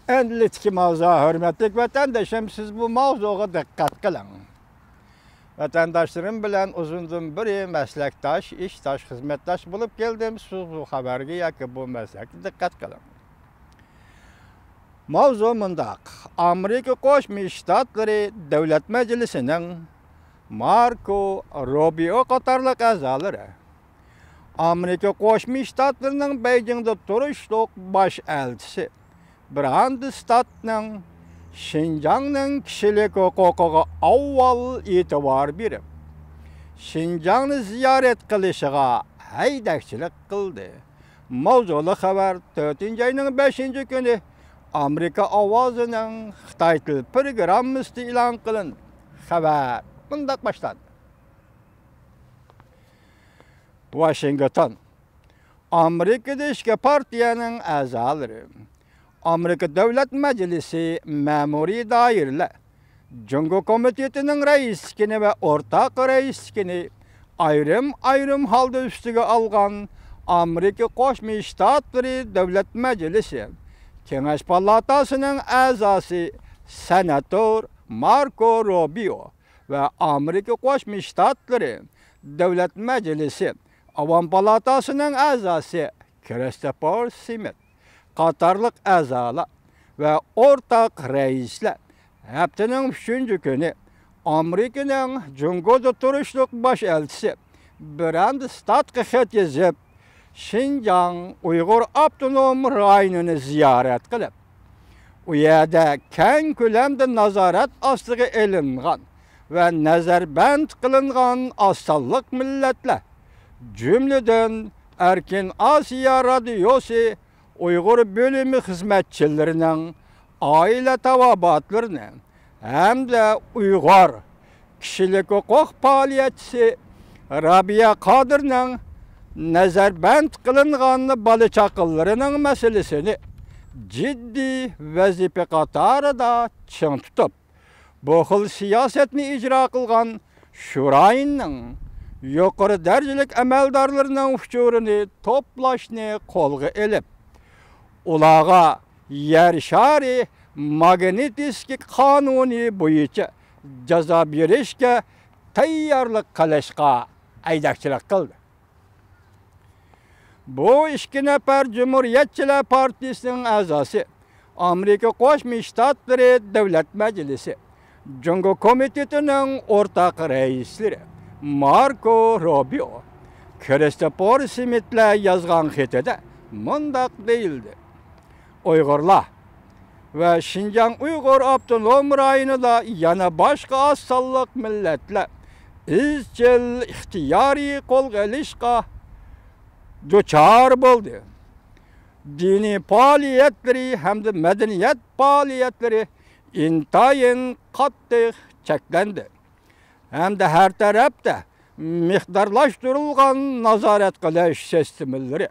Endilikki mavzu hürmetlik vatandaşım, siz bu mavzuğa dikkat kılın. Vatandaşlarım bilen uzundan biri meslektaş, iştaş, hizmettaş bulup geldim. Siz bu haberge yaki bu meslekte dikkat kılın. Mavzu mundaq. Amerika Qo'shma Shtatlari Davlat Majlisining Marco Rubio qatorliq a'zolari Amerika Qo'shma Shtatlarining Beijingda turishliq bosh elchisi Brandstadning Xinjiangning kishilik huquqiga avval e'tibor berib, Xinjiangni ziyorat qilishiga haydakchilik qildi. Mavzuli xabar 4-oyning 5-kuni Amerika ovozining Xitoy til programmasida e'lon qilindi. Xabar bunday boshlandi. Washington. Amerikada ishga partiyaning a'zolari Amerika Davlat Majlisi ma'muriy doiralar Jungo komitetining raisligini va o'rtaq raisligini ayrim holda ustiga olgan Amerika Qo'shma Shtatlari Davlat Majlisi Kengash palatasining a'zosi senator Marco Rubio va Amerika Qo'shma Shtatlari Davlat Majlisi Avam palatasining a'zosi Christopher Smith qatorliq a'zolar va o'rtaq raislar haftaning 3-kuni Amerikaning Jungoda turishliq bosh elchisi Brandstadga xat yozib, Xinjiang Uyg'ur avtonom rayonini ziyorat qilib, u yerda keng ko'lamda nazorat ostiga elingan va nazarband qilingan osonliq millatlar, jumladan Erkin Osiyo radiosi Uyg'ur bölümü xizmetçilerinin aile tavabatlarını hamda Uyg'ur kishilik huquq faoliyatchisi Rabia Qodirning nazarband qilingan bola chaqalarining masalasini jiddiy vazifa qatorida ching tutib, bu xil siyosatni ijro qilgan Shurayning yuqori darajalik amaldorlarining uchurini to'plashni qo'lga olib, ularga yer shari magnetisk qonuni bo'yicha jazo berishga tayyorlik qilishga aydakchilik qildi. Bu 2 nafar Cumhuriyetçiler Partisining a'zosi Amerika Qo'shma Shtatlari Davlat Majlisi Jungo komitetining o'rtaq raislari Marco Rubio Christopher Smith'la yozgan xatida mundaq deyildi. Uyg'urlar va Xinjiang Uyg'ur avtonom rayonida yana boshqa osonliq millatlar izchil ixtiyoriy qo'lga olishga duchor bo'ldi. Diniy faoliyatlari hamda madaniyat faoliyatlari intayin qattiq cheklandi. Hamda har tarafda miqdorlashtirilgan nazorat qilish sistemlari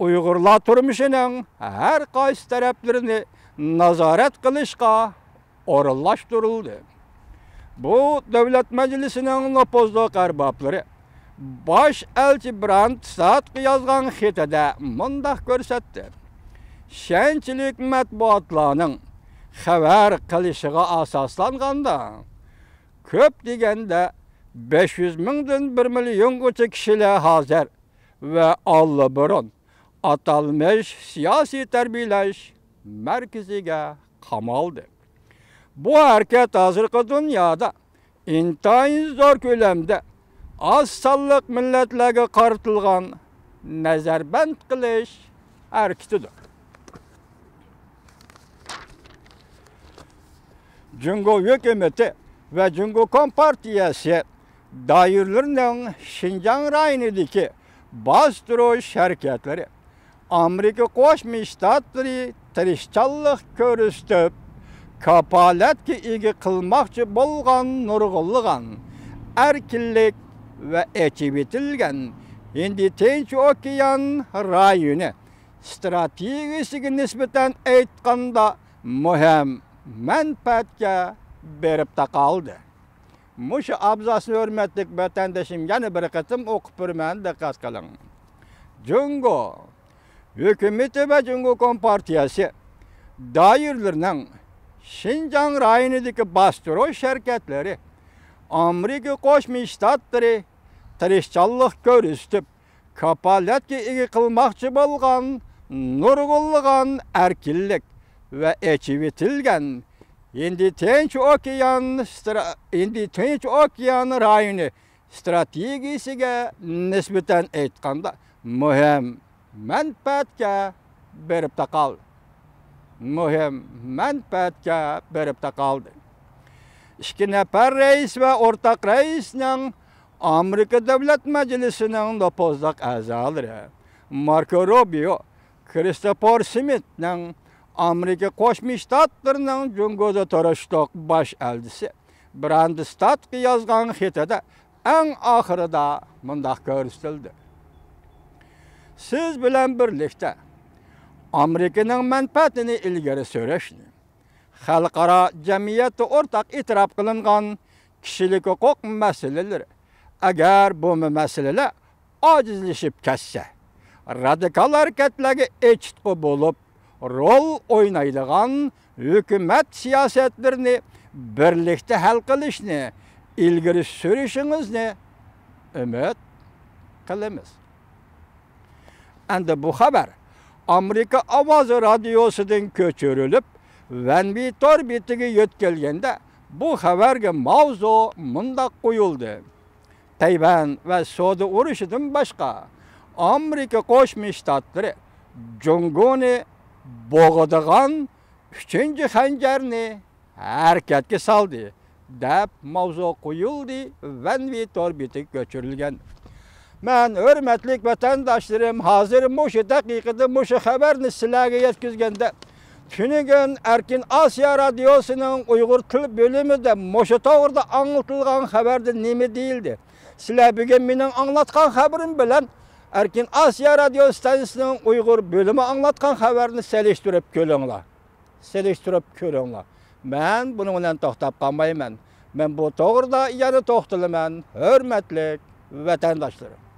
Uyg'urlar turmushining har qaysi taraflarini nazorat qilishga o'rinlashtirildi. Bu Davlat Majlisining nopozliq arboblari bosh elchi Brandstadga yozgan xatida mundaq ko'rsatdi. Shanchilik matbuotlarning xabar qilishiga asoslanganda ko'p deganda 500 mingdan 1 milliongacha kishilar hozir va allburun atalmış siyasi tarbiyalash markaziga qamaldi. Bu harakat hozirgi dunyoda intayin zo'r ko'lamda az sonliq millatlarga qaratilgan nazarband qilish harakatidir. Jungo hukumati va Jungo kompartiyasi doiralarining Xinjiang rayonidagi bostirish harakatlari Amerika Qo'shma Shtatlari tirishchanlik ko'rsatib, kapolatga ega qilmoqchi bo'lgan nurg'unlagan erkinlik va echib etilgan Hindi Tinch okean rayoni strategiyasiga nisbatan aytganda muhim manfaatga berib taqaldi. Mushu abzasini hurmatli vatandoshim yana bir qatim o'qib turman, diqqat qiling. Jungo hukumati va Jungo kompartiyasi dairlerinin Şinjan rayonidagi bastırı şirketleri Amerika Qo'shma Shtatlari tirishchanlik ko'rsatib, kapolatga ega qilmoqchi bo'lgan nurg'unlagan erkinlik va echivitilgan Tinch okean rayoni strategiyasiga nisbatan aytganda muhim manfaatga berib qoldi. İki nafar reis ve ortak reisning Amerika Davlat Majlisining nopozliq a'zolari Marco Rubio, Christopher Smithning Amerika Qo'shma Shtatlarining Jungoda turishliq bosh elchisi Brandstadga yozgan xatida eng oxirida mundaq ko'rsatildi. Siz bilan birlikda Amerikaning manfaatini ilgari surishni, xalqaro jamiyatda o'rtaq e'tirof qilingan kishilik huquq masalalari, agar bu masalalar ojizlashib ketsa, radikal harakatlarga echitqi bo'lib, rol o'ynaydigan hukumat siyosatlarini birlikda hal qilishni ilgari surishingizni umid qilamiz. Endi bu xabar Amerika ovozi radiosidan ko'chirilib, Vanvit orbitiga yetkazilganda bu xabarga mavzu mundaq qo'yildi. Tayvan va Saudiya urushidan boshqa Amerika Qo'shma Shtatlari Jongoni bo'g'adigan 3-xanjarni harakatga soldi deb mavzu qo'yildi. Vanvit orbitiga ko'chirilgan. Men hurmatli vatandoshlarim, hozir mushu daqiqada mushu xabarni sizlarga yetkazganda Tunugun Erkin Asiya radiosining Uyg'ur til bo'limida mushu to'g'rida anlatilgan xabarda nima deyildi? Sizlar bugun mening anglatgan xabarim bilan Erkin Asiya radio stansiyasining Uyg'ur bo'limi anglatgan xabarni selishtirib ko'ringlar. Men buning bilan to'xtab qolmayman. Men bu to'g'rida yana to'xtalaman, hurmatli vatandoshlarim.